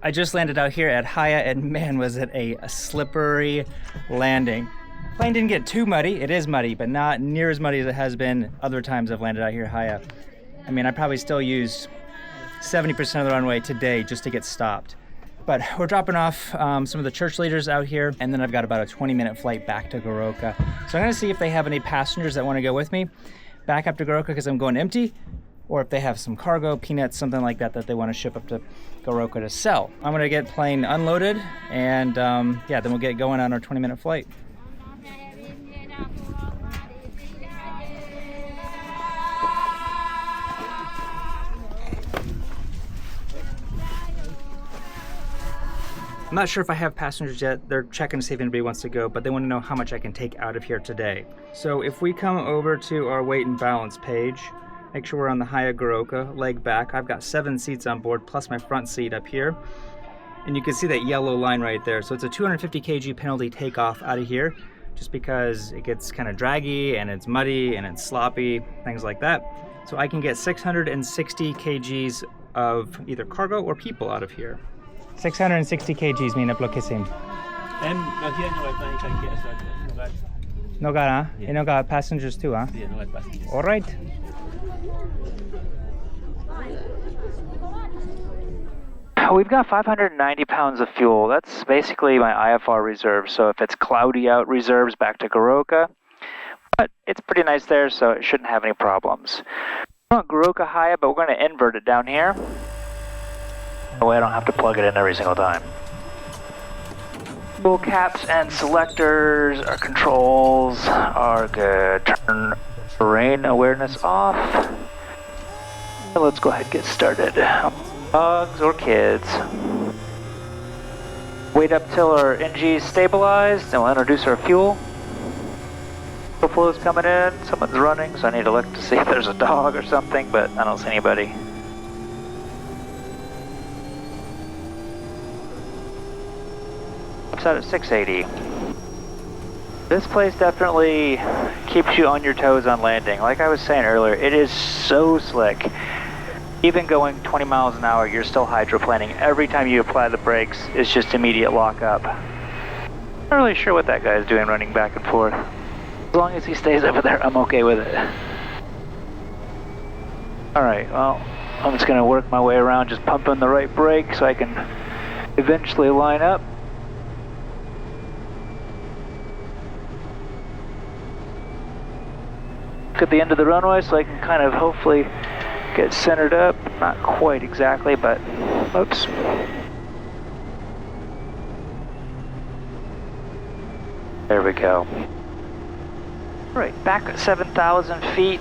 I just landed out here at Haya, and man, was it a slippery landing. Plane didn't get too muddy. It is muddy, but not near as muddy as it has been other times I've landed out here at Haya. I mean, I probably still used 70% of the runway today just to get stopped. But we're dropping off some of the church leaders out here, and then I've got about a 20-minute flight back to Goroka. So I'm gonna see if they have any passengers that wanna go with me back up to Goroka because I'm going empty, or if they have some cargo, peanuts, something like that that they wanna ship up to Goroka to sell. I'm gonna get plane unloaded, and yeah, then we'll get going on our 20-minute flight. I'm not sure if I have passengers yet. They're checking to see if anybody wants to go, but they want to know how much I can take out of here today. So if we come over to our weight and balance page, make sure we're on the Haya Goroka, leg back. I've got 7 seats on board, plus my front seat up here. And you can see that yellow line right there. So it's a 250 kg penalty takeoff out of here, just because it gets kind of draggy and it's muddy and it's sloppy, things like that. So I can get 660 kgs of either cargo or people out of here. 660 kgs mean uplokisim. No got, huh? Yeah. You no got passengers too, huh? Yeah, no got passengers. All right. We've got 590 pounds of fuel. That's basically my IFR reserve. So if it's cloudy out, reserves back to Goroka. But it's pretty nice there, so it shouldn't have any problems. We're on Goroka Haya, but we're going to invert it down here. That way I don't have to plug it in every single time. Fuel caps and selectors, our controls are good. Turn terrain awareness off. Let's go ahead and get started. Dogs or kids. Wait up till our NG is stabilized, and we'll introduce our fuel. Fuel flow is coming in, someone's running, so I need to look to see if there's a dog or something, but I don't see anybody. Out at 680. This place definitely keeps you on your toes on landing. Like I was saying earlier, it is so slick. Even going 20 miles an hour, you're still hydroplaning. Every time you apply the brakes, it's just immediate lockup. Not really sure what that guy is doing running back and forth. As long as he stays over there, I'm okay with it. Alright, well, I'm just going to work my way around just pumping the right brake so I can eventually line up. At the end of the runway so I can kind of hopefully get centered up. Not quite exactly, but oops. There we go. All right, back at 7,000 feet.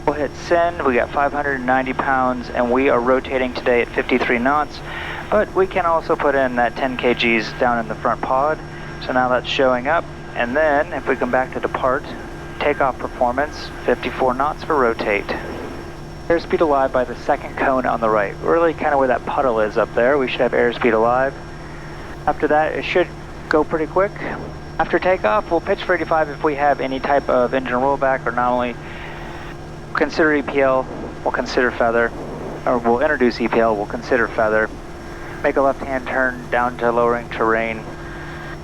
We'll hit send. We got 590 pounds and we are rotating today at 53 knots, but we can also put in that 10 kgs down in the front pod. So now that's showing up. And then, if we come back to depart, takeoff performance, 54 knots for rotate. Airspeed alive by the second cone on the right. Really kind of where that puddle is up there. We should have airspeed alive. After that, it should go pretty quick. After takeoff, we'll pitch for 85 if we have any type of engine rollback, or not only consider EPL, we'll consider feather, or we'll introduce EPL, we'll consider feather. Make a left-hand turn down to lowering terrain.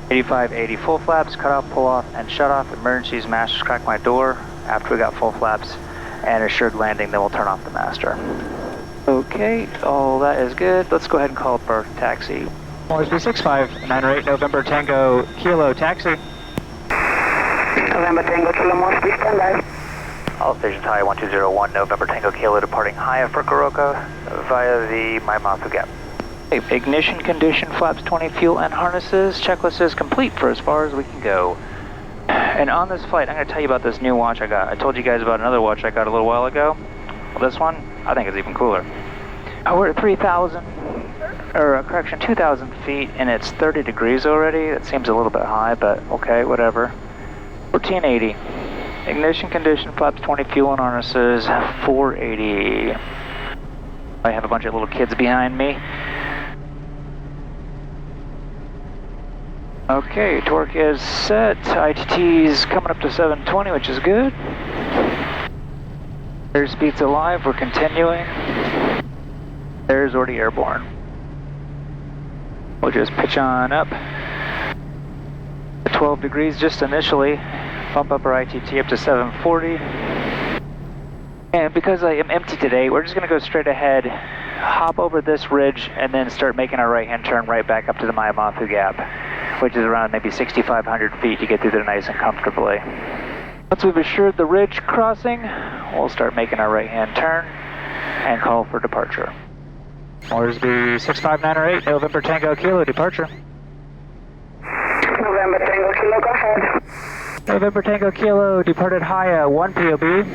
85-80 full flaps, cut off, pull off, and shut off. Emergencies, masters crack my door. After we got full flaps and assured landing, then we'll turn off the master. Okay, all that is good. Let's go ahead and call up our taxi. OSB 6598 November Tango Kilo taxi. November Tango Kilo Mosby, stand by. All stations Haya 1201 November Tango Kilo departing Haya for Goroka via the Maimafu Gap. Ignition condition, flaps 20, fuel and harnesses. Checklist is complete for as far as we can go. And on this flight, I'm going to tell you about this new watch I got. I told you guys about another watch I got a little while ago. Well, this one, I think is even cooler. We're at 3,000, or correction, 2,000 feet, and it's 30 degrees already. That seems a little bit high, but okay, whatever. 1480. Ignition condition, flaps 20, fuel and harnesses, 480. I have a bunch of little kids behind me. Okay, torque is set. ITT's coming up to 720, which is good. Airspeed's alive, we're continuing. There's already airborne. We'll just pitch on up. 12 degrees just initially. Bump up our ITT up to 740. And because I am empty today, we're just going to go straight ahead, hop over this ridge, and then start making our right-hand turn right back up to the Mayamathu Gap, which is around maybe 6,500 feet to get through there nice and comfortably. Once we've assured the ridge crossing, we'll start making our right-hand turn and call for departure. Orders be 65908, November Tango Kilo, departure. November Tango Kilo, go ahead. November Tango Kilo, departed Haya, 1 POB.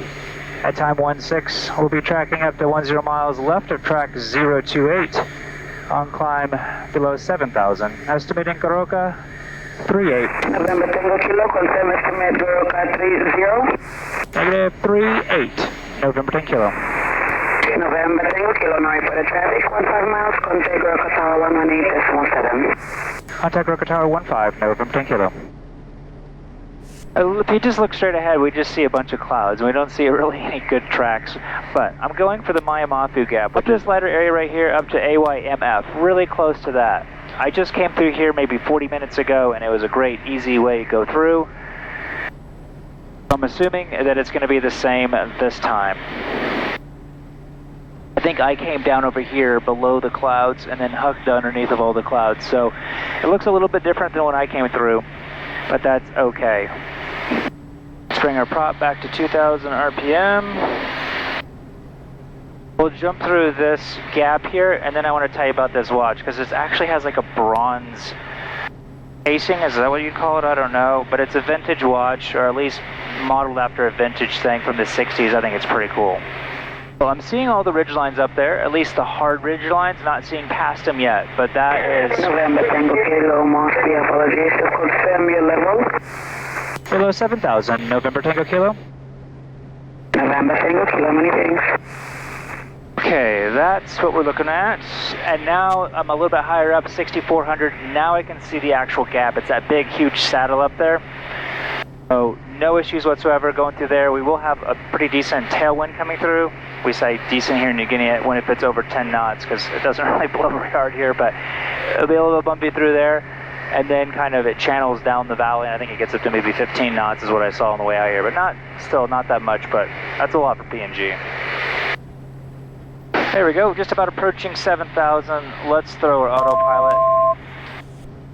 At time 16, we'll be tracking up to 10 miles left of track 028 on climb below 7,000. Estimating Goroka 38. November Tango Kilo, confirm estimate Goroka 30. Negative 38. November Tango Kilo. November Tango Kilo, no for the traffic, 15 miles, contact Goroka Tower 118.7. Contact Goroka Tower 15, November Tango Kilo. If you just look straight ahead, we just see a bunch of clouds, and we don't see really any good tracks. But I'm going for the Mayamathu Gap. Up this lighter area right here, up to AYMF, really close to that. I just came through here maybe 40 minutes ago, and it was a great, easy way to go through. I'm assuming that it's going to be the same this time. I think I came down over here below the clouds and then hugged underneath of all the clouds. So it looks a little bit different than when I came through, but that's okay. Let's bring our prop back to 2,000 RPM. We'll jump through this gap here, and then I want to tell you about this watch, because it actually has like a bronze casing. Is that what you call it? I don't know. But it's a vintage watch, or at least modeled after a vintage thing from the 60s. I think it's pretty cool. Well, I'm seeing all the ridge lines up there, at least the hard ridge lines, not seeing past them yet, but that is... November Tango Kilo, mostly apologies to confirm your level. Below 7,000, November Tango Kilo. November Tango Kilo, many thanks. Okay, that's what we're looking at. And now I'm a little bit higher up, 6,400. Now I can see the actual gap. It's that big, huge saddle up there. So no issues whatsoever going through there. We will have a pretty decent tailwind coming through. We say decent here in New Guinea when if it's over 10 knots, because it doesn't really blow very hard here, but it'll be a little bumpy through there. And then kind of it channels down the valley, and I think it gets up to maybe 15 knots is what I saw on the way out here, but not that much, but that's a lot for PNG. There we go, just about approaching 7,000. Let's throw our autopilot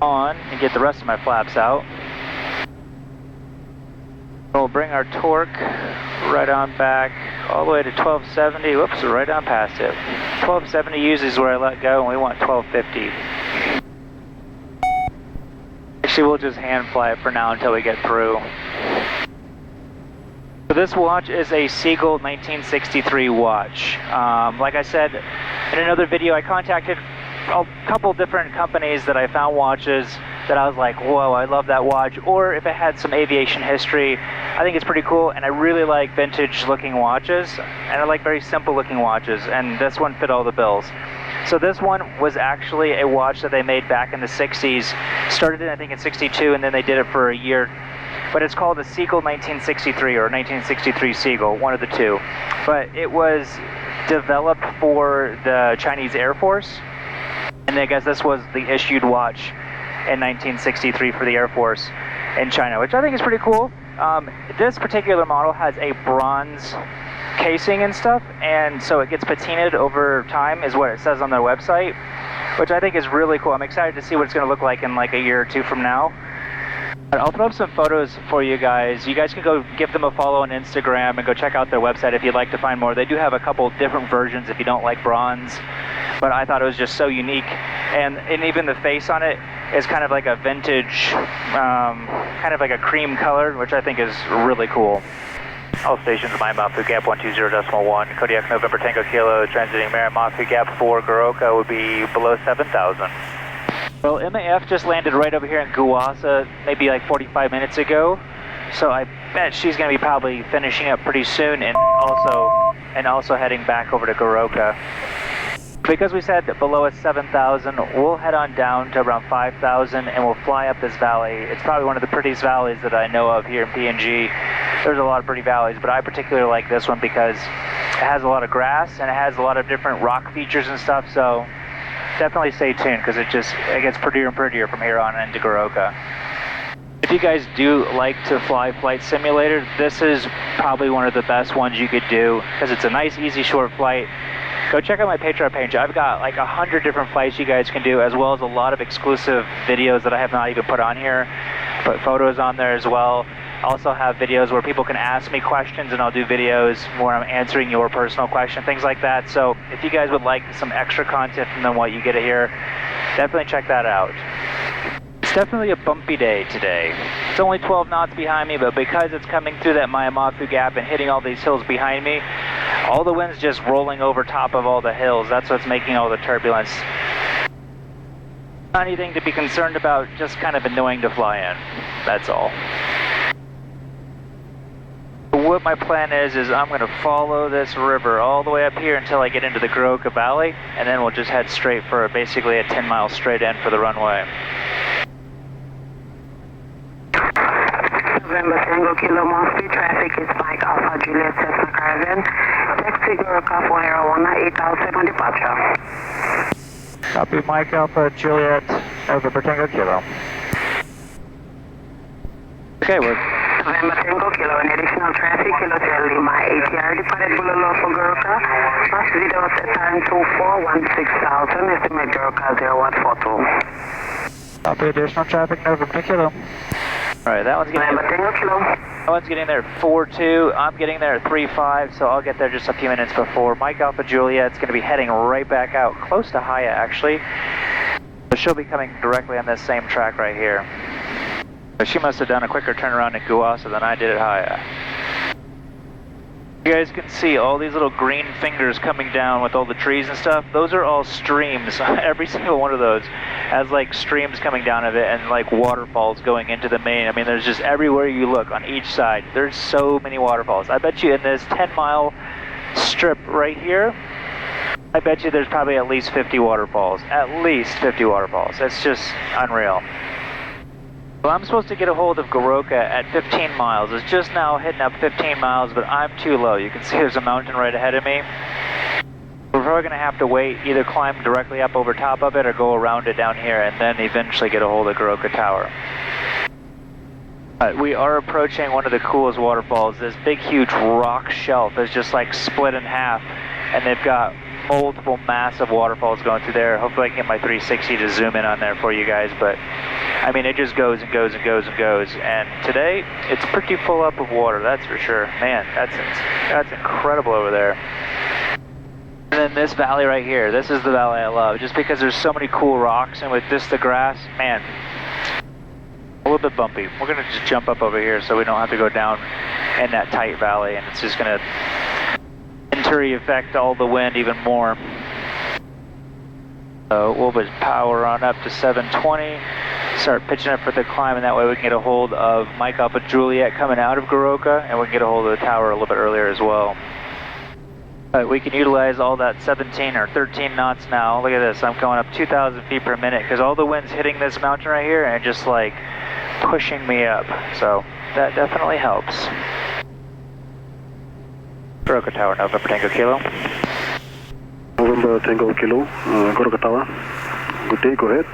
on and get the rest of my flaps out. We'll bring our torque right on back all the way to 1270. Whoops, right on past it. 1270 usually is where I let go, and we want 1250. Actually, we'll just hand fly it for now until we get through. So this watch is a Seagull 1963 watch. Like I said in another video, I contacted a couple different companies that I found watches that I was like, whoa, I love that watch. Or if it had some aviation history, I think it's pretty cool. And I really like vintage looking watches, and I like very simple looking watches, and this one fit all the bills. So this one was actually a watch that they made back in the 60s. Started in, I think, in 62, and then they did it for a year. But it's called the Seagull 1963 or 1963 Seagull, one of the two. But it was developed for the Chinese Air Force, and I guess this was the issued watch in 1963 for the Air Force in China, which I think is pretty cool. This particular model has a bronze casing and stuff, and so it gets patinaed over time is what it says on their website, which I think is really cool. I'm excited to see what it's going to look like in like a year or two from now. I'll throw up some photos for you guys. You guys can go give them a follow on Instagram and go check out their website if you'd like to find more. They do have a couple different versions if you don't like bronze, but I thought it was just so unique. And even the face on it is kind of like a vintage, kind of like a cream color, which I think is really cool. All stations, Mayamathu Gap 120.1, Kodiak November Tango Kilo, transiting Mayamathu Gap 4, Goroka would be below 7,000. Well, MAF just landed right over here in Guwasa maybe like 45 minutes ago, so I bet she's going to be probably finishing up pretty soon and also heading back over to Goroka. Because we said below us 7,000, we'll head on down to around 5,000 and we'll fly up this valley. It's probably one of the prettiest valleys that I know of here in PNG. There's a lot of pretty valleys, but I particularly like this one because has a lot of grass and it has a lot of different rock features and stuff, so definitely stay tuned because it gets prettier and prettier from here on into Goroka. If you guys do like to fly flight simulator, this is probably one of the best ones you could do because it's a nice, easy, short flight. Go check out my Patreon page. I've got like 100 different flights you guys can do, as well as a lot of exclusive videos that I have not even put on here. Put photos on there as well. I also have videos where people can ask me questions and I'll do videos where I'm answering your personal question, things like that. So if you guys would like some extra content than what you get here, definitely check that out. It's definitely a bumpy day today. It's only 12 knots behind me, but because it's coming through that Mayamafu Gap and hitting all these hills behind me, all the wind's just rolling over top of all the hills. That's what's making all the turbulence. Not anything to be concerned about, just kind of annoying to fly in. That's all. What my plan is I'm going to follow this river all the way up here until I get into the Goroka Valley, and then we'll just head straight for basically a 10-mile straight in for the runway. November Tango Kilo Mosby, traffic is Mike Alpha Juliet Cessna Caravan. Taxi Goroka for Air 18000 on departure. Copy, Mike Alpha Juliet, November Tango Kilo. Okay, we're November Tango Kilo, an additional traffic, Kilo Charlie Lima, ATR departed Bulalo for Goroka. Last video set time 2416000, estimate Goroka 0142. Copy, additional traffic, November Kilo. Alright, that one's getting there at 4-2. I'm getting there at 3-5, so I'll get there just a few minutes before. Mike Alpha Juliet's going to be heading right back out, close to Haya actually. So she'll be coming directly on this same track right here. But she must have done a quicker turnaround in Guasa than I did at Haya. You guys can see all these little green fingers coming down with all the trees and stuff. Those are all streams. Every single one of those has like streams coming down of it and like waterfalls going into the main. I mean, there's just everywhere you look on each side. There's so many waterfalls. I bet you in this 10-mile strip right here, I bet you there's probably at least 50 waterfalls. At least 50 waterfalls. That's just unreal. Well, I'm supposed to get a hold of Goroka at 15 miles. It's just now hitting up 15 miles, but I'm too low. You can see there's a mountain right ahead of me. We're probably going to have to wait, either climb directly up over top of it or go around it down here and then eventually get a hold of Goroka Tower. We are approaching one of the coolest waterfalls. This big, huge rock shelf is just like split in half, and they've got multiple massive waterfalls going through there. Hopefully I can get my 360 to zoom in on there for you guys, but I mean, it just goes and goes and goes and goes, and today it's pretty full up of water, that's for sure. Man, that's incredible over there. And then this valley right here, this is the valley I love, just because there's so many cool rocks, and with this, the grass, man, a little bit bumpy. We're going to just jump up over here so we don't have to go down in that tight valley, and it's just going to Venturi affect all the wind even more. So we'll just power on up to 720, start pitching up for the climb, and that way we can get a hold of Mike Alpha Juliet coming out of Goroka, and we can get a hold of the tower a little bit earlier as well. We can utilize all that 17 or 13 knots now. Look at this, I'm going up 2,000 feet per minute because all the wind's hitting this mountain right here and just like pushing me up. So that definitely helps. Goroka Tower, November Tango Kilo. November Tango Kilo, Goroka Tower. Good day, go ahead.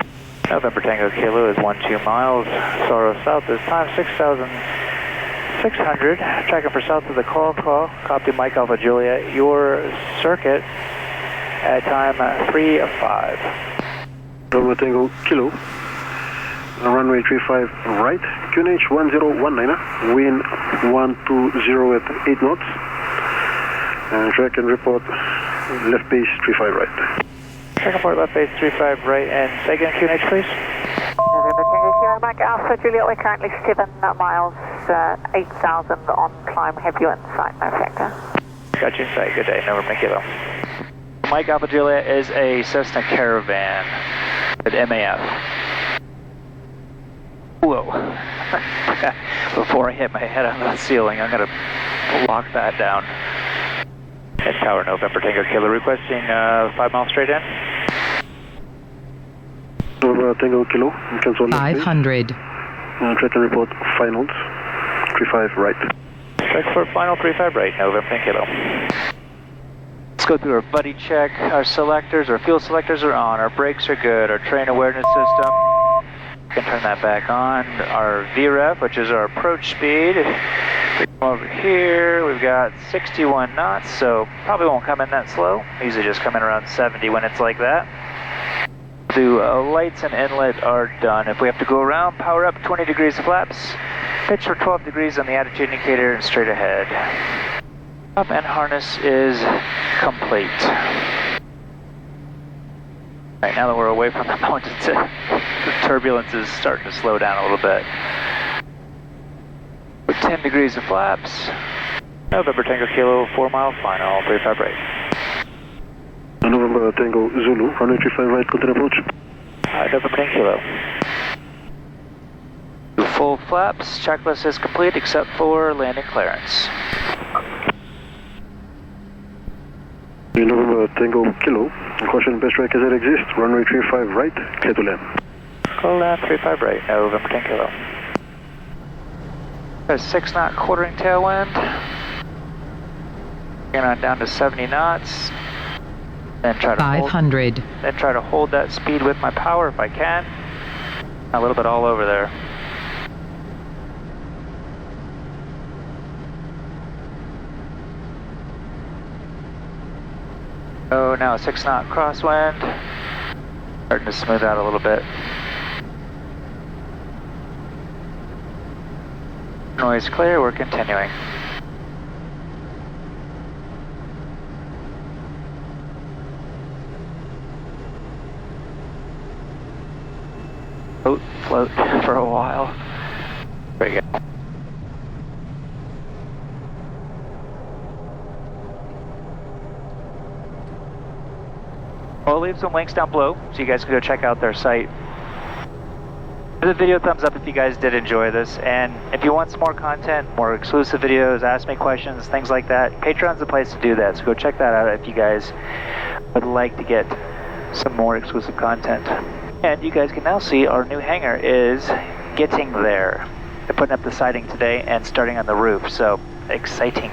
November Tango Kilo is 12 miles. Soro South is time 6,600. Tracking for south of the call. Copy, Mike Alpha Juliet. Your circuit at time 3:05. November Tango Kilo. Runway 35 right. QNH 1019. Wind 120 at 8 knots. Track and report left base 35 right. Track and report left base 35 right, and say again QNH please. November Tango Kilo, Mike Alpha Juliet, we're currently 7 miles, 8,000 on climb, have you in sight, no factor. Got you in sight, good day, November Kilo. Mike Alpha Juliet is a Cessna Caravan at MAF. Whoa. Before I hit my head on the ceiling, I'm going to lock that down. Head tower, November Tango Kilo, requesting 5 miles straight in. November Tango Kilo, cancel 500. Track and report finals, 35 right. Track for final 35 right, November Tango Kilo. Let's go through our buddy check. Our selectors, our fuel selectors are on. Our brakes are good. Our terrain awareness system, we can turn that back on. Our VREF, which is our approach speed. We come over here, we've got 61 knots, so probably won't come in that slow. Usually just come in around 70 when it's like that. The lights and inlet are done. If we have to go around, power up 20 degrees flaps, pitch for 12 degrees on the attitude indicator and straight ahead. Up and harness is complete. Right, now that we're away from the mountains, the turbulence is starting to slow down a little bit. With 10 degrees of flaps, November Tango Kilo, 4 mile final, 35 right. November Tango Zulu, runway 35 right, continue approach. November Tango Kilo. Full flaps, checklist is complete except for landing clearance. November Tango Kilo, caution best track as it exists, runway 35 right, clear to land. Go land 35 right, November Tango Kilo. Got a 6 knot quartering tailwind. Getting on down to 70 knots. Then try to 500. Then try to hold that speed with my power if I can. A little bit all over there. Oh, now a 6 knot crosswind. Starting to smooth out a little bit. Noise clear, we're continuing. Float for a while. There we go. I'll leave some links down below so you guys can go check out their site. Give the video a thumbs up if you guys did enjoy this, and if you want some more content, more exclusive videos, ask me questions, things like that, Patreon's the place to do that, so go check that out if you guys would like to get some more exclusive content. And you guys can now see our new hangar is getting there. They're putting up the siding today and starting on the roof, so exciting.